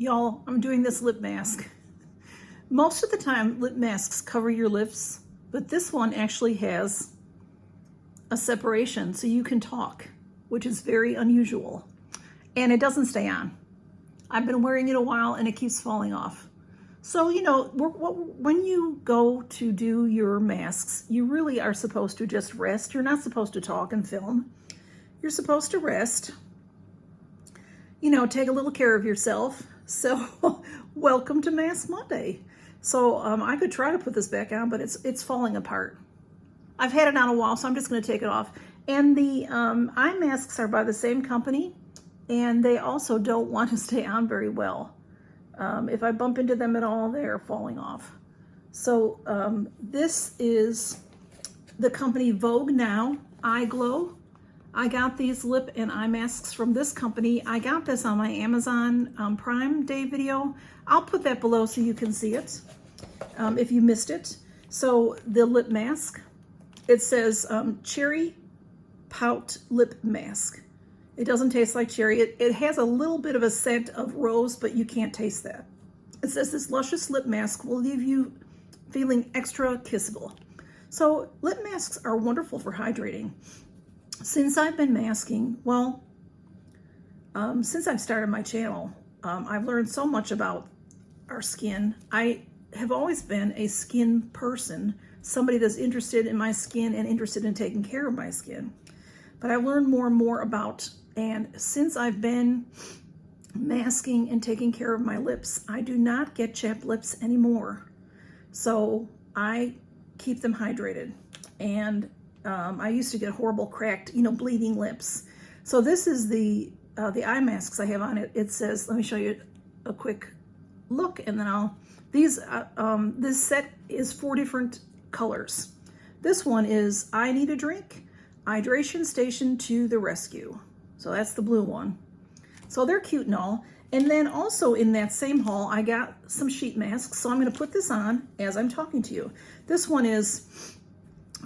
Y'all, I'm doing this lip mask. Most of the time, lip masks cover your lips, but this one actually has a separation so you can talk, which is very unusual. And it doesn't stay on. I've been wearing it a while and it keeps falling off. So, you know, when you go to do your masks, you really are supposed to just rest. You're not supposed to talk and film. You're supposed to rest. You know, take a little care of yourself. So, welcome to Mask Monday. So, I could try to put this back on, but it's falling apart. I've had it on a while, so I'm just going to take it off. And the eye masks are by the same company, and they also don't want to stay on very well. If I bump into them at all, they're falling off. So, this is the company Vogue Now Eye Glow. I got these lip and eye masks from this company. I got this on my Amazon Prime Day video. I'll put that below so you can see it if you missed it. So the lip mask, it says Cherry Pout Lip Mask. It doesn't taste like cherry. It has a little bit of a scent of rose, but you can't taste that. It says this luscious lip mask will leave you feeling extra kissable. So lip masks are wonderful for hydrating. Since I've been masking, well, since I've started my channel, I've learned so much about our skin. I have always been a skin person, somebody that's interested in my skin and interested in taking care of my skin. But I've learned more and more about, and since I've been masking and taking care of my lips, I do not get chapped lips anymore. So I keep them hydrated. And I used to get horrible cracked, you know, bleeding lips. So this is the eye masks I have on it. It says, let me show you a quick look, and then this set is 4 different colors. This one is I Need a Drink, Hydration Station to the Rescue. So that's the blue one. So they're cute and all. And then also in that same haul, I got some sheet masks. So I'm going to put this on as I'm talking to you. This one is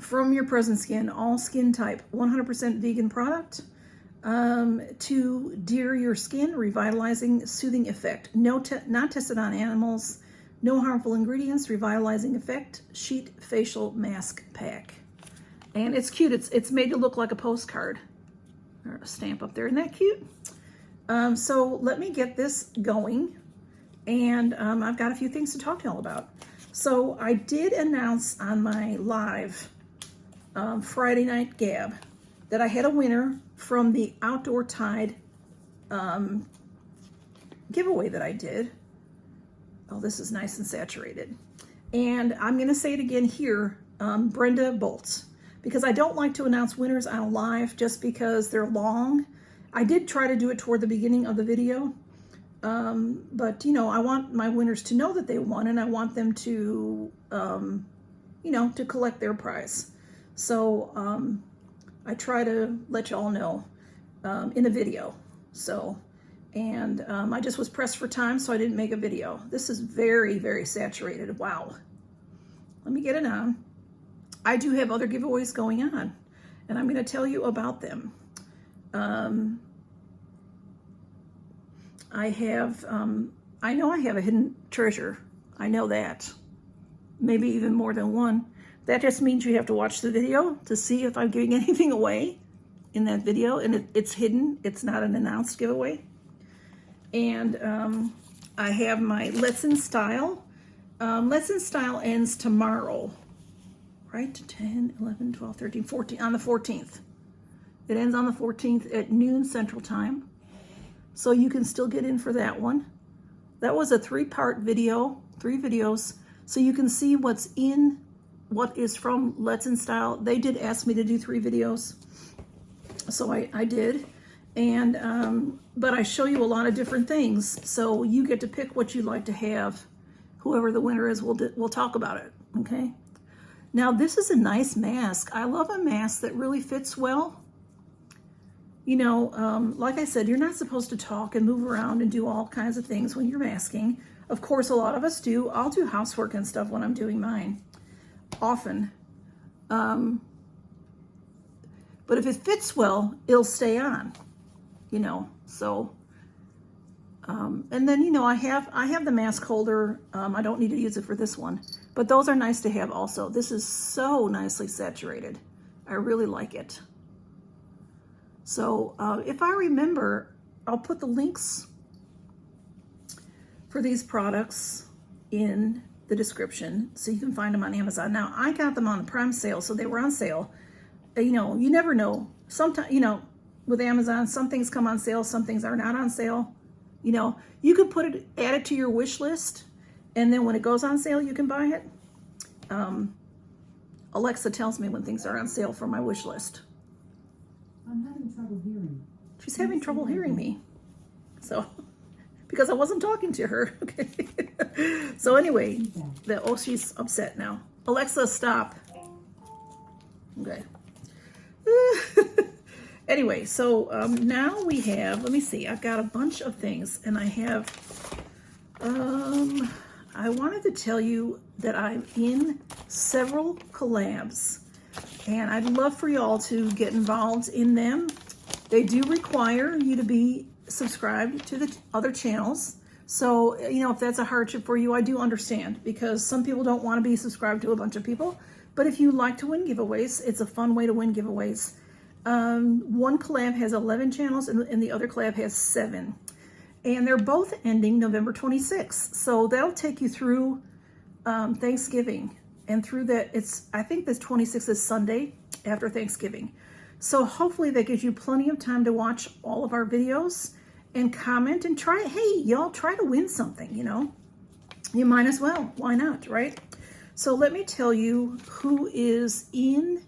From Your Present Skin, all skin type, 100% vegan product. To Dear Your Skin, revitalizing, soothing effect. Not tested on animals. No harmful ingredients, revitalizing effect. Sheet facial mask pack. And it's cute. It's made to look like a postcard. Or a stamp up there. Isn't that cute? So let me get this going. And I've got a few things to talk to y'all about. So I did announce on my live Friday night gab that I had a winner from the Outdoor Tide giveaway that I did. Oh, this is nice and saturated. And I'm going to say it again here, Brenda Bolts, because I don't like to announce winners on a live just because they're long. I did try to do it toward the beginning of the video, but, you know, I want my winners to know that they won, and I want them to, you know, to collect their prize. So I try to let y'all know in the video. So, and I just was pressed for time, so I didn't make a video. This is very, very saturated. Wow. Let me get it on. I do have other giveaways going on, and I'm going to tell you about them. I know I have a hidden treasure. I know that. Maybe even more than one. That just means you have to watch the video to see if I'm giving anything away in that video, and it's hidden. It's not an announced giveaway. And I have my Let's In Style. Let's In Style ends tomorrow, right? 10, 11, 12, 13, 14, on the 14th. It ends on the 14th at noon Central Time. So you can still get in for that one. That was a 3-part video, 3 videos. So you can see what's in, what is from Let's In Style. They did ask me to do 3 videos. So I did. And, but I show you a lot of different things. So you get to pick what you'd like to have. Whoever the winner is, we'll talk about it, okay? Now this is a nice mask. I love a mask that really fits well. You know, like I said, you're not supposed to talk and move around and do all kinds of things when you're masking. Of course, a lot of us do. I'll do housework and stuff when I'm doing mine, often. But if it fits well, it'll stay on, you know. So And then, you know, I have the mask holder. I don't need to use it for this one, but those are nice to have also. This is so nicely saturated. I really like it. So if I remember, I'll put the links for these products in the description so you can find them on Amazon. Now, I got them on the Prime sale, so they were on sale. You know, you never know. Sometimes, you know, with Amazon, some things come on sale, some things are not on sale. You know, you can add it to your wish list, and then when it goes on sale, you can buy it. Alexa tells me when things are on sale for my wish list. I'm having trouble hearing. She's having trouble hearing me. So, because I wasn't talking to her. Okay. So anyway, she's upset now. Alexa, stop. Okay. Anyway, so now we have, let me see, I've got a bunch of things, and I have, I wanted to tell you that I'm in several collabs, and I'd love for y'all to get involved in them. They do require you to be subscribed to the other channels. So, you know, if that's a hardship for you, I do understand, because some people don't want to be subscribed to a bunch of people. But if you like to win giveaways, it's a fun way to win giveaways. One collab has 11 channels and the other collab has 7. And they're both ending November 26th. So that'll take you through Thanksgiving. And through that, I think this 26th is Sunday after Thanksgiving. So hopefully that gives you plenty of time to watch all of our videos and comment and try. Hey, y'all, try to win something, you know. You might as well. Why not, right? So let me tell you who is in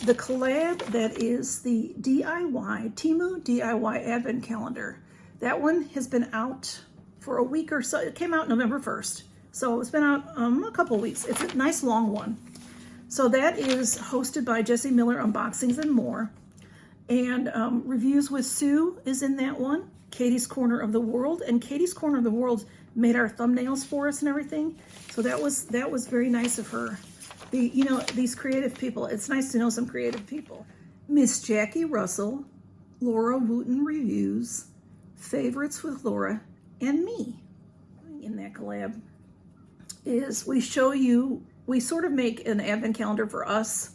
the collab that is the DIY, TEMU DIY Advent Calendar. That one has been out for a week or so. It came out November 1st. So it's been out a couple of weeks. It's a nice long one. So that is hosted by Jessie Miller Unboxings and More. And Reviews with Sue is in that one. Katie's Corner of the World. And Katie's Corner of the World made our thumbnails for us and everything. So that was very nice of her. You know, these creative people, it's nice to know some creative people. Miss Jackie Russell, Laura Wooten Reviews, Favorites with Laura, and me. In that collab is we sort of make an advent calendar for us.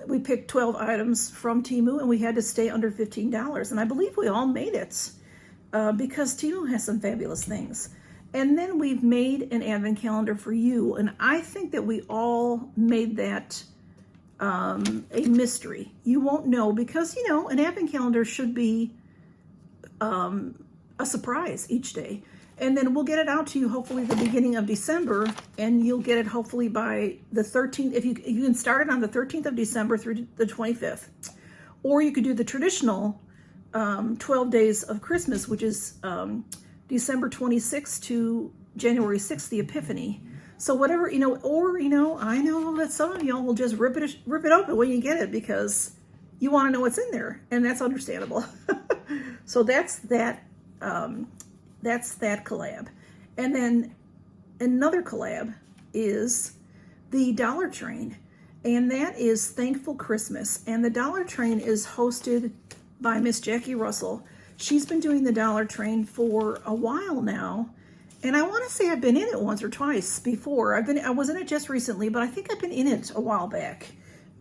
We picked 12 items from TEMU and we had to stay under $15. And I believe we all made it because TEMU has some fabulous things. And then we've made an advent calendar for you. And I think that we all made that a mystery. You won't know because, you know, an advent calendar should be a surprise each day. And then we'll get it out to you hopefully the beginning of December, and you'll get it hopefully by the 13th. If you can start it on the 13th of December through the 25th. Or you could do the traditional 12 days of Christmas, which is December 26th to January 6th, the Epiphany. So whatever, you know, or, you know, I know that some of y'all will just rip it open when you get it because you want to know what's in there, and that's understandable. So that's that collab. And then another collab is the Dollar Train, and that is Thankful Christmas. And the Dollar Train is hosted by Miss Jackie Russell. She's been doing the Dollar Train for a while now, and I want to say I've been in it once or twice before. I was in it just recently, but I think I've been in it a while back.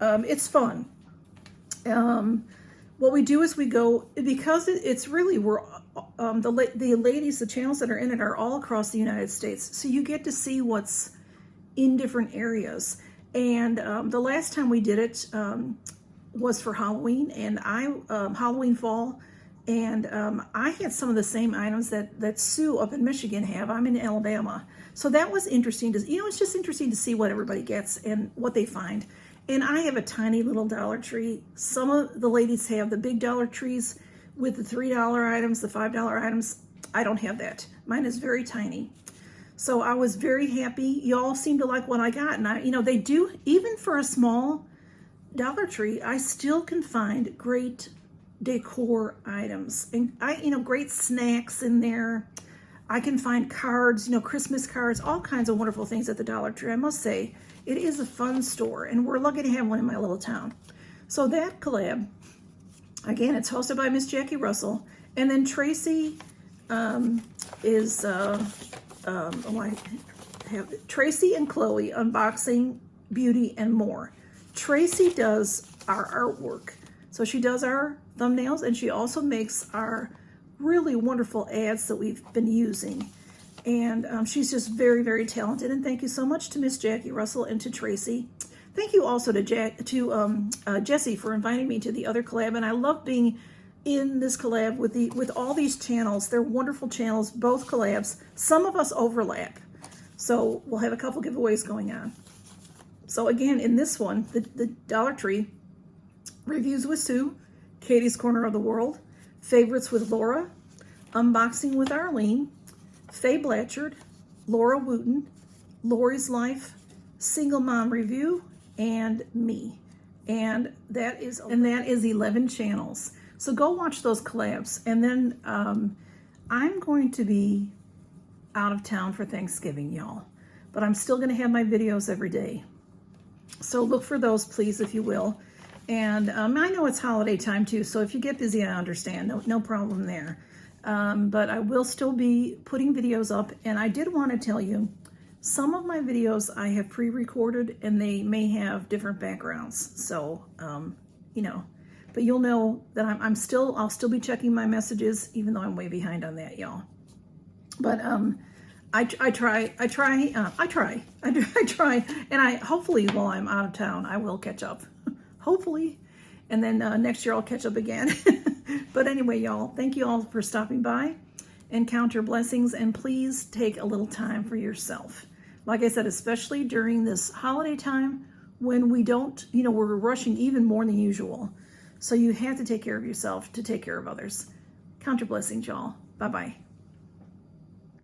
It's fun. What we do is we go, because it's really, the ladies, the channels that are in it are all across the United States. So you get to see what's in different areas. And the last time we did it was for Halloween, and Halloween fall. And I had some of the same items that Sue up in Michigan have. I'm in Alabama. So that was interesting to, you know, it's just interesting to see what everybody gets and what they find. And I have a tiny little Dollar Tree. Some of the ladies have the big Dollar Trees with the $3 items, the $5 items. I don't have that. Mine is very tiny. So I was very happy. Y'all seem to like what I got. And you know, they do, even for a small Dollar Tree, I still can find great decor items and you know, great snacks in there. I can find cards, you know, Christmas cards, all kinds of wonderful things at the Dollar Tree. I must say, it is a fun store, and we're lucky to have one in my little town. So that collab, again, it's hosted by Miss Jackie Russell, and then Tracy is I have Tracy and Chloe Unboxing Beauty and More. Tracy does our artwork. So she does our thumbnails, and she also makes our really wonderful ads that we've been using. And she's just very, very talented. And thank you so much to Miss Jackie Russell and to Tracy. Thank you also to Jessie for inviting me to the other collab. And I love being in this collab with all these channels. They're wonderful channels, both collabs. Some of us overlap. So we'll have a couple giveaways going on. So again, in this one, the Dollar Tree, Reviews with Sue, Katie's Corner of the World, Favorites with Laura, Unboxing with Arlene, Faye Blatchard, Laura Wooten, Lori's Life, Single Mom Review, and me. And that is 11 channels. So go watch those collabs. And then I'm going to be out of town for Thanksgiving, y'all. But I'm still going to have my videos every day. So look for those, please, if you will. And I know it's holiday time, too. So if you get busy, I understand. No problem there. But I will still be putting videos up. And I did want to tell you, some of my videos I have pre-recorded, and they may have different backgrounds. So, you know, but you'll know that I'll still be checking my messages, even though I'm way behind on that, y'all. But I try, and hopefully while I'm out of town, I will catch up, hopefully, and then next year I'll catch up again. But anyway, y'all, thank you all for stopping by, and count your blessings, and please take a little time for yourself. Like I said, especially during this holiday time when we don't, you know, we're rushing even more than usual. So you have to take care of yourself to take care of others. Count your blessings, y'all. Bye-bye.